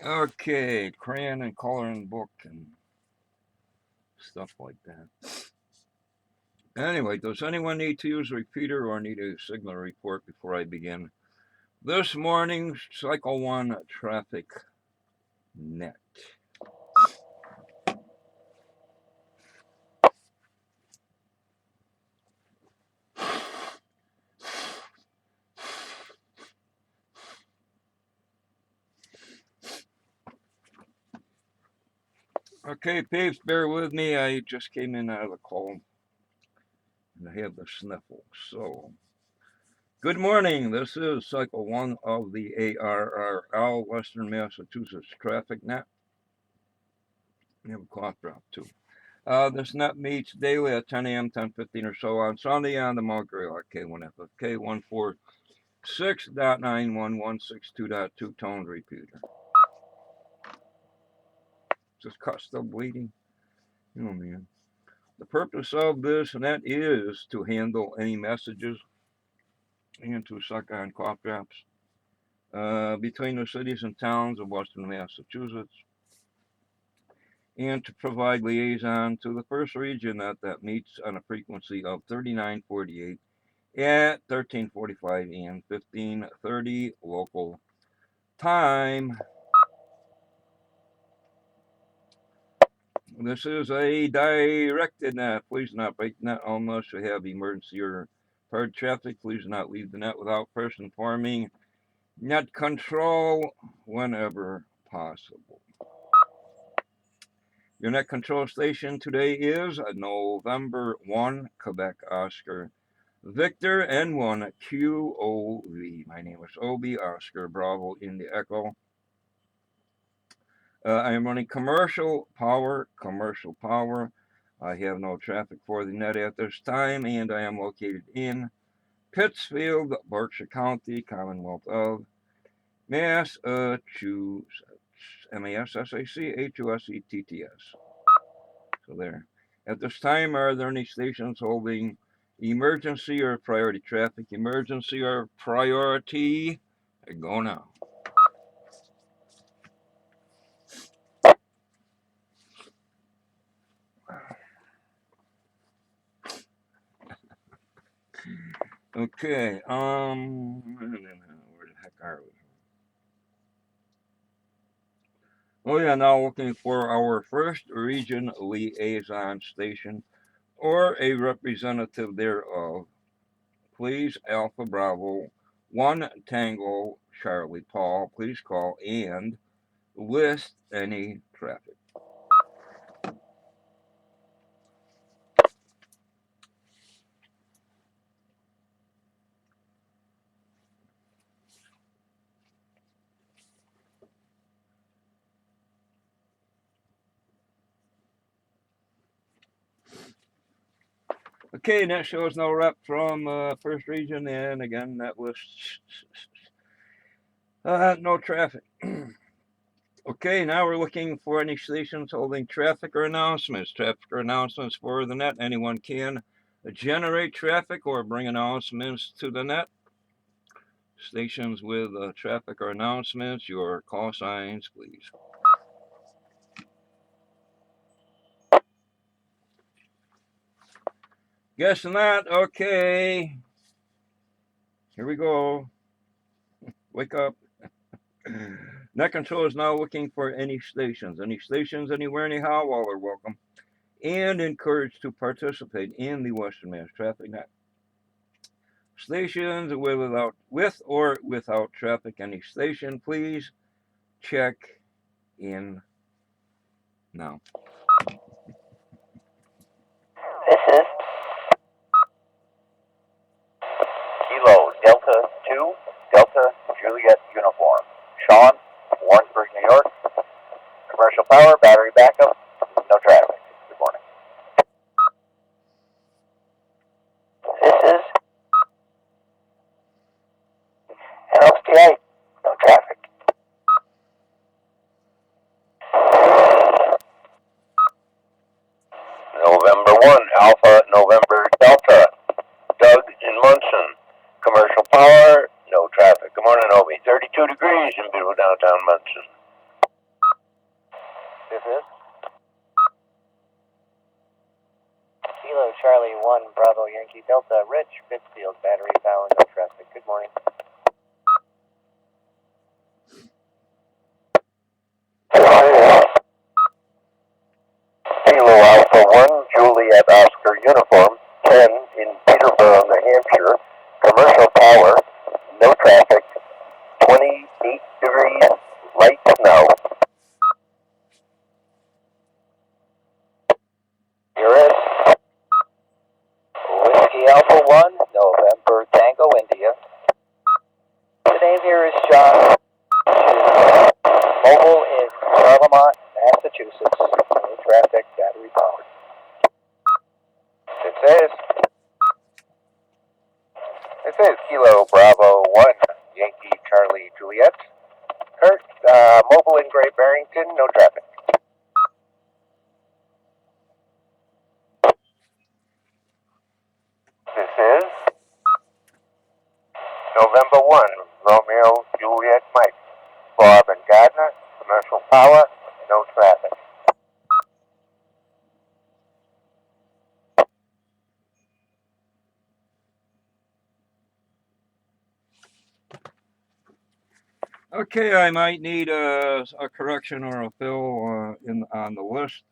Okay, crayon and coloring book and stuff like that. Anyway, does anyone need to use a repeater or need a signal report before I begin this morning's Cycle 1 traffic net? Okay, peeps, bear with me. I just came in out of the cold and I have the sniffles. So, good morning. This is Cycle 1 of the ARRL Western Massachusetts Traffic Net. We have a cough drop too. This net meets daily at 10 a.m., 10:15 or so on Sunday on the Mount Greylock K1FF K146.91162.2 toned repeater. Just cut still bleeding. Oh man. The purpose of this net is to handle any messages and to suck on cough drops between the cities and towns of Western Massachusetts, and to provide liaison to the first region that meets on a frequency of 3948 at 13:45 and 15:30 local time. This is a directed net. Please not break the net unless you have emergency or hard traffic. Please not leave the net without first informing net control whenever possible. Your net control station today is November 1, Quebec Oscar Victor N1 QOV. My name is Obi Oscar Bravo in the Echo. I am running commercial power. I have no traffic for the net at this time, and I am located in Pittsfield, Berkshire County, Commonwealth of Massachusetts. Massachusetts. So there. At this time, are there any stations holding emergency or priority traffic? Emergency or priority? Go now. Okay. Where the heck are we? Oh yeah, now looking for our first region liaison station or a representative thereof. Please Alpha Bravo 1 Tango Charlie Paul. Please call and list any traffic. Okay, that shows no rep from first region, and again that lists no traffic. Okay, now we're looking for any stations holding traffic or announcements. Traffic or announcements for the net. Anyone can generate traffic or bring announcements to the net. Stations with traffic or announcements, your call signs, please. Guessing that. Okay. Here we go. Wake up. Net control is now looking for any stations. Any stations anywhere, anyhow, all are welcome and encouraged to participate in the Western Mass Traffic Net. Stations with or without traffic, any station, please check in now. This is Kilo Delta 2, Delta Juliet Uniform. Sean, Warrensburg, New York. Commercial power, battery backup, no traffic. Good morning. This is NLSTA, no traffic. November 1, Alpha November Delta, Doug in Munson. Commercial power, no traffic. Good morning, Obi. 32 degrees in beautiful downtown Munson. This is Kilo Charlie 1 Bravo Yankee Delta, Rich, Pittsfield, battery power, no traffic. Good morning. Kilo Alpha 1 Juliet Oscar Uniform 10 in Peterborough, New Hampshire. Commercial power, no traffic, 28 degrees, light snow. Here is Whiskey Alpha 1, November Tango India. The name here is John. Mobile in Charlemont, Massachusetts. No traffic, battery powered. This is Kilo Bravo 1, Yankee Charlie Juliet. Kurt, mobile in Great Barrington, no traffic. This is November 1, Romeo Juliet Mike. Bob and Gardner, commercial power, no traffic. Okay, I might need a correction or a fill on the list.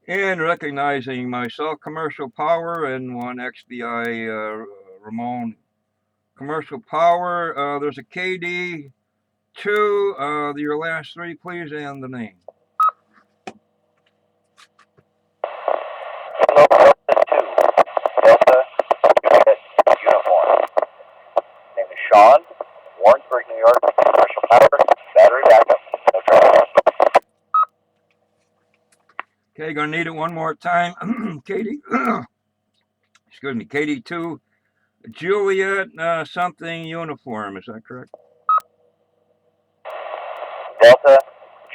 And recognizing myself, commercial power and one XBI Ramon commercial power. There's a KD2. Your last three, please, and the name. Kilo Delta 2, Delta Juliet Uniform. Name is Sean, Warrensburg, New York, commercial power, battery backup, no traffic. Okay, gonna need it one more time. Katie, excuse me, KD2, Juliet something uniform. Is that correct? Delta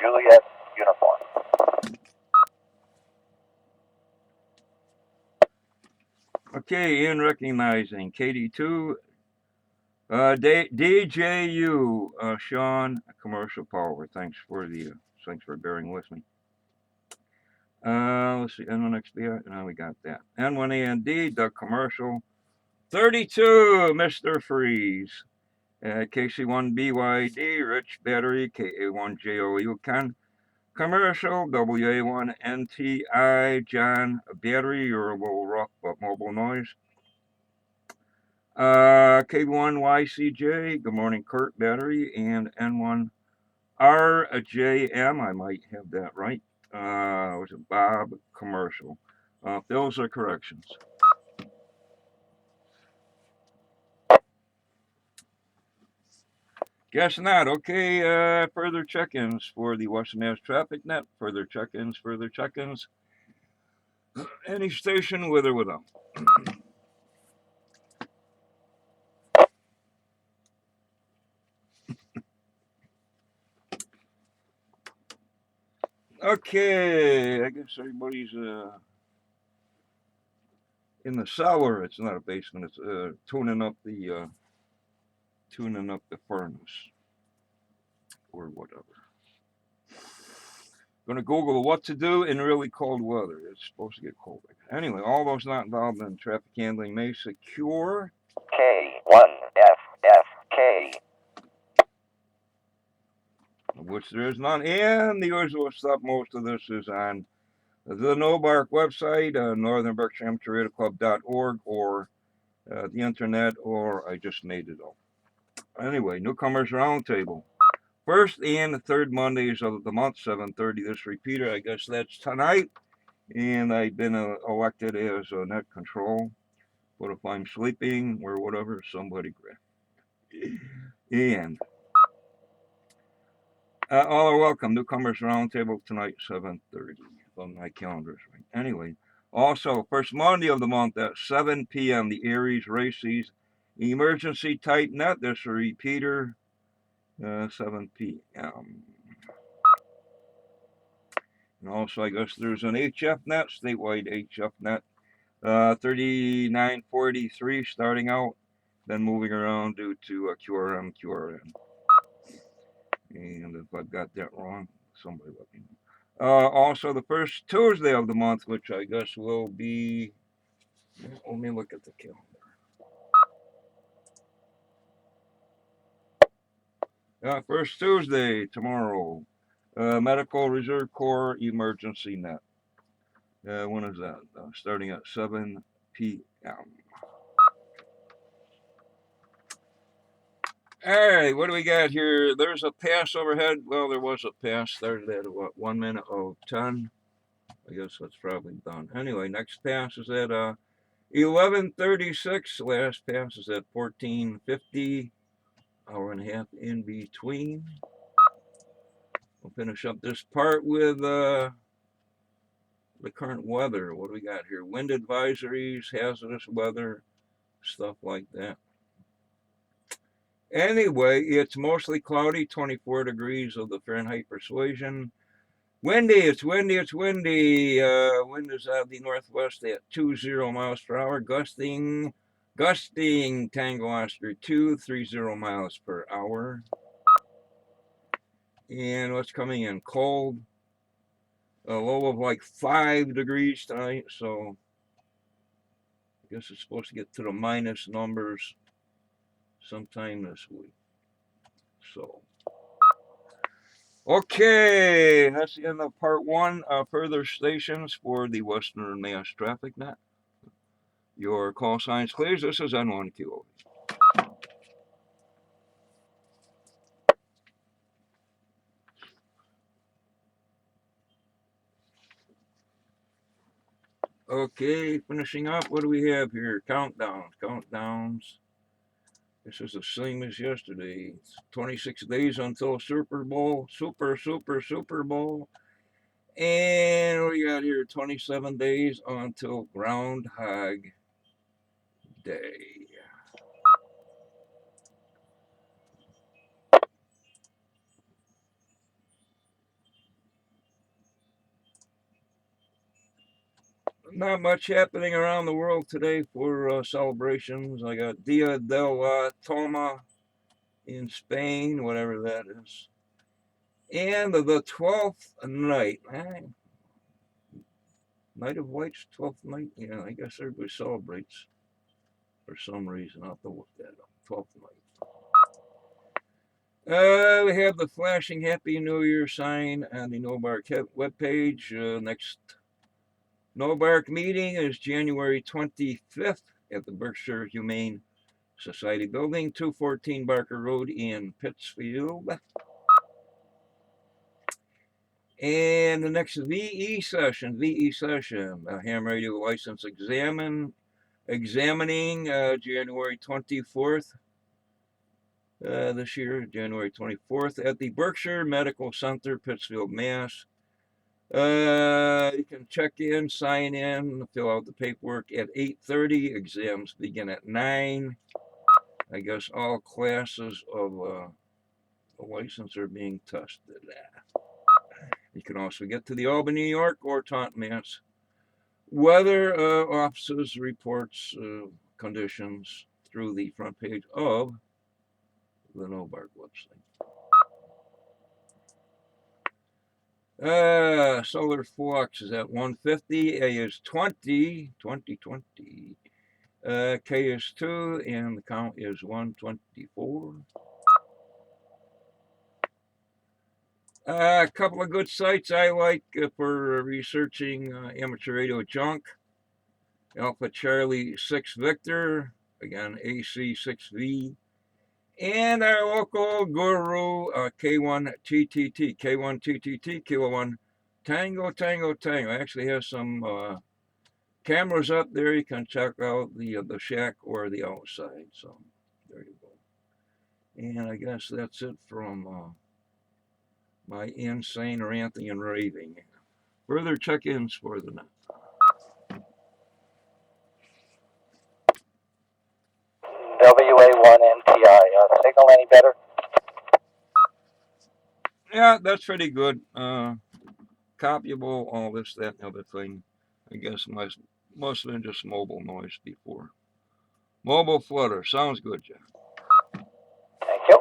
Juliet Uniform. Okay, in recognizing KD2, DJU, Sean, commercial power. Thanks for bearing with me. Let's see, N1XBI, now we got that. N1AND, the commercial. 32, Mr. Freeze. KC1BYD, Rich Battery, KA1JO Yukon. Commercial, WA1NTI, John Battery, you're a little rough, but mobile noise. K1YCJ, good morning, Kurt Battery, and N1RJM, I might have that right. Was it Bob Commercial? Those are corrections. Guess not. Okay, further check-ins for the Western Mass Traffic Net. Further check-ins. Any station with or without. Okay, I guess everybody's in the cellar. It's not a basement. It's tuning up the furnace or whatever. Gonna Google what to do in really cold weather. It's supposed to get cold. Anyway, all those not involved in traffic handling may secure K1FFK. of which there is none, and the usual stuff. Most of this is on the NOBARC website, northernberkshireamateurradioclub.org, or the internet, or I just made it up. Anyway, Newcomers Roundtable. First and third Mondays of the month, 7:30. This repeater, I guess that's tonight. And I've been elected as net control. But if I'm sleeping or whatever, somebody grab. And all are welcome. Newcomers Roundtable tonight, 7:30. On my calendar is right. Anyway, also, first Monday of the month at 7 p.m., the Aries Races Emergency Type Net. This is a repeater, 7 p.m. And also, I guess there's an HF net, statewide HF net, 3943 starting out, then moving around due to QRM, QRN. And if I've got that wrong, Somebody let me know. Also, the first Tuesday of the month, which I guess will be. Let me look at the calendar. First Tuesday, tomorrow. Medical Reserve Corps Emergency Net. When is that? Starting at 7 p.m. All right, what do we got here? There's a pass overhead. Well, there was a pass. Started at what, 1 minute of 10. I guess that's probably done. Anyway, next pass is at 11:36. Last pass is at 14:50. Hour and a half in between. We'll finish up this part with the current weather. What do we got here? Wind advisories, hazardous weather, stuff like that. Anyway, it's mostly cloudy, 24 degrees of the Fahrenheit persuasion. Windy, it's windy, it's windy. Wind is out of the northwest at 20 miles per hour. Gusting, Tango Oscar 230 miles per hour. And what's coming in? Cold. A low of like 5 degrees tonight, so I guess it's supposed to get to the minus numbers sometime this week. So, okay, that's the end of part one. Further stations for the Western Mass Traffic Net. Your call signs, please. This is N1QO. Okay, finishing up. What do we have here? Countdowns. This is the same as yesterday. It's 26 days until Super Bowl. Super Bowl. And we got here 27 days until Groundhog Day. Not much happening around the world today for celebrations. I got Dia del Toma in Spain, whatever that is. And the 12th night. Night of Whites, 12th night? Yeah, I guess everybody celebrates for some reason. I'll have to look that up. 12th night. We have the flashing Happy New Year sign on the NOBARC webpage. Next NOBARC meeting is January 25th at the Berkshire Humane Society Building, 214 Barker Road in Pittsfield. And the next VE session, ham radio license examining January 24th. This year, January 24th, at the Berkshire Medical Center, Pittsfield, Mass. You can check in, sign in, fill out the paperwork at 8:30. Exams begin at 9. I guess all classes of the license are being tested. You can also get to the Albany, New York, or Taunton, Mass. Weather offices reports conditions through the front page of the NOBARC website. Solar flux is at 150. A is 20. K is 2, and the count is 124. A couple of good sites I like for researching amateur radio junk. Alpha Charlie 6 Victor, again AC6V. And our local guru, K1 TTT, Kilo 1 Tango. Actually has some cameras up there. You can check out the shack or the outside. So there you go. And I guess that's it from my insane ranting and raving. Further check-ins for the night. WA1MTI, signal any better? Yeah, that's pretty good. Copyable, all this, that, and other thing. I guess must have been just mobile noise before. Mobile flutter. Sounds good, Jeff. Thank you.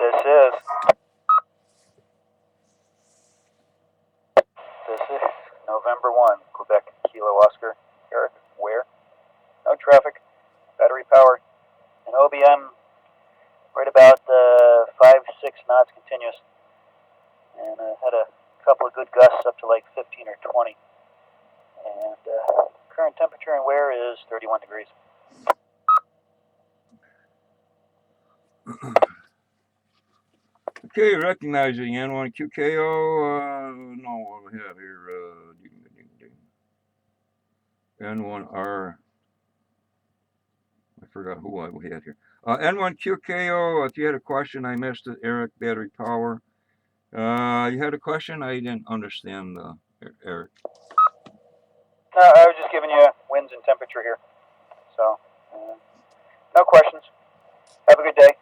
This is November 1, Quebec, Kilo Oscar, Eric, where? No traffic, battery powered, and OBM right about 5-6 knots continuous, and had a couple of good gusts up to like 15 or 20, and current temperature and wear is 31 degrees. Okay, recognizing N1QKO, no, what we have here, N1R, I forgot who we had here. N1QKO, if you had a question, I missed it, Eric, battery power. You had a question? I didn't understand, Eric. No, I was just giving you winds and temperature here, so no questions. Have a good day.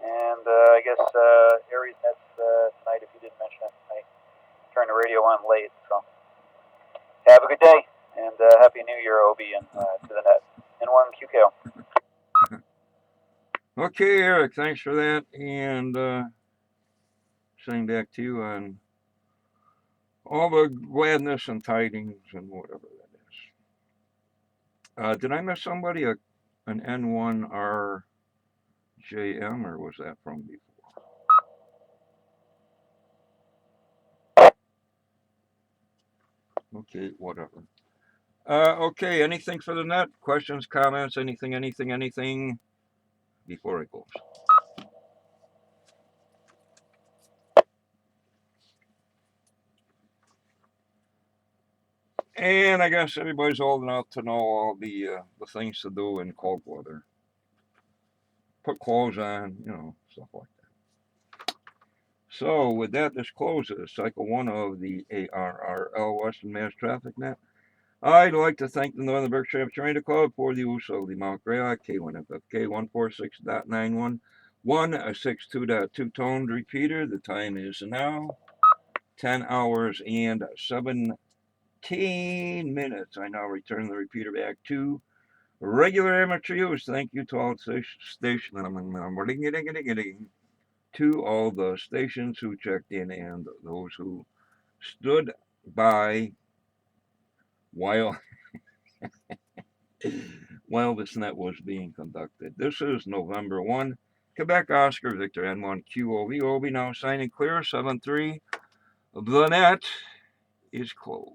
And I guess Aries Nets tonight, if you didn't mention it. I turned the radio on late, so have a good day, and Happy New Year, Obi, and to the net. N1QKO. Okay, Eric, thanks for that, and same back to you on all the gladness and tidings and whatever that is. Did I miss somebody? An N1RJM, or was that from before? Okay, whatever. Okay, anything for the net? Questions, comments, anything before I close? And I guess everybody's old enough to know all the things to do in cold weather. Put clothes on, stuff like that. So with that, this closes Cycle 1 of the ARRL Western Mass Traffic Net. I'd like to thank the Northern Berkshire Terrain Club for the use of the Mount Greylock K1FFK 146.91 162.2 toned repeater. The time is now 10 hours and 17 minutes. I now return the repeater back to regular amateur use. Thank you to all the to all the stations who checked in and those who stood by while this net was being conducted. This is November 1, Quebec Oscar Victor N1QOV. OB now signing clear 7-3. The net is closed.